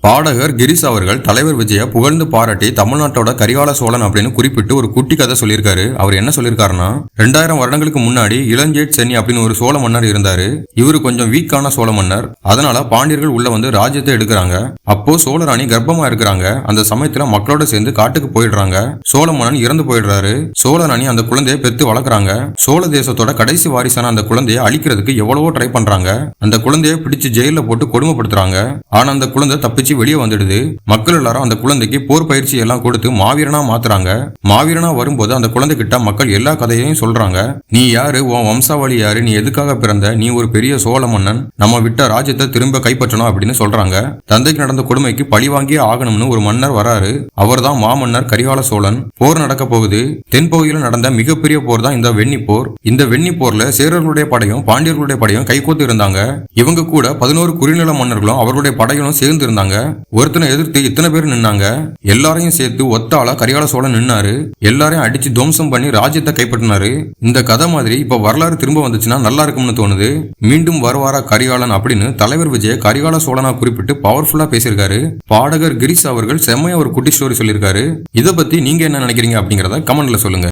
பாடகர் கிரீஷ் அவர்கள் தலைவர் விஜய புகழ்ந்து பாராட்டி தமிழ்நாட்டோட கரிகால சோழன் அப்படின்னு குறிப்பிட்டு ஒரு குட்டி கதை சொல்லியிருக்காரு. அவர் என்ன சொல்லியிருக்காருன்னா, 2000 வருடங்களுக்கு முன்னாடி இளஞ்சேட் சென்னி அப்படின்னு ஒரு சோழ மன்னர் இருந்தாரு. இவரு கொஞ்சம் வீக்கான சோழ மன்னர். அதனால பாண்டியர்கள் உள்ள வந்து ராஜ்யத்தை எடுக்கிறாங்க. அப்போ சோழராணி கர்ப்பமா இருக்கிறாங்க. அந்த சமயத்துல மக்களோட சேர்ந்து காட்டுக்கு போயிடுறாங்க. சோழ மன்னன் இறந்து போயிடுறாரு. சோழராணி அந்த குழந்தைய பெத்து வளர்க்குறாங்க. சோழ தேசத்தோட கடைசி வாரிசான அந்த குழந்தைய அழிக்கிறதுக்கு எவ்வளவோ ட்ரை பண்றாங்க. அந்த குழந்தைய பிடிச்சு ஜெயில போட்டு கொடுமைப்படுத்துறாங்க. ஆனா அந்த குழந்தை தப்பிச்சு வெளியே வந்துடுது. மக்கள் எல்லாரும் அந்த குழந்தைக்கு போர் பயிற்சி எல்லாம் கொடுத்து மாவீரனா மாத்துறாங்க. மாவீரனா வரும்போது அந்த குழந்தை கிட்ட மக்கள் எல்லா கதையையும் சொல்றாங்க. நீ யாரு, உன் வம்சாவளி யாரு, நீ எதுக்காக பிறந்த, நீ ஒரு பெரிய சோழ மன்னன், நம்ம விட்ட ராஜ்யத்தை திரும்ப கைப்பற்றணும் அப்படின்னு சொல்றாங்க. தந்தைக்கு நடந்த கொடுமைக்கு பழி வாங்கியே ஆகணும்னு ஒரு மன்னர் வராரு. அவர் தான் மாமன்னர் கரிகால சோழன். போர் நடக்க போகுது. தென்பகுதியில் நடந்த மிகப்பெரிய போர் தான் இந்த வெண்ணி போர். இந்த வெண்ணி போர்ல சேரர்களுடைய படையும் பாண்டியர்களுடைய படையும் கைகோத்து இருந்தாங்க. இவங்க கூட 11 குறுநில மன்னர்களும் அவர்களுடைய படைகளும் சேர்ந்து இருந்தாங்க. ஒருத்தனை எதிர்த்து இத்தனை பேர் நின்னாங்க. எல்லாரையும் சேர்த்து ஒத்தாளா கரிகால சோழன் நின்னாரு. எல்லாரையும் அடிச்சு துவம்சம் பண்ணி ராஜ்யத்தை கைப்பற்றினாரு. இந்த கதை மாதிரி இப்ப வரலாறு திரும்ப வந்துச்சுன்னா நல்லா இருக்கும்னு தோணுது. மீண்டும் வருவாரா கரிகாலன் அப்படின்னு தலைவர் விஜய கரிகால சோழனா குறிப்பிட்டு பவர்ஃபுல்லா பேசியிருக்காரு. பாடகர் கிரீஷ் அவர்கள் செம்மையா ஒரு குட்டி ஸ்டோரி சொல்லியிருக்காரு. இதை பத்தி நீங்க என்ன நினைக்கிறீங்க அப்படிங்கறத கமெண்ட்ல சொல்லுங்க.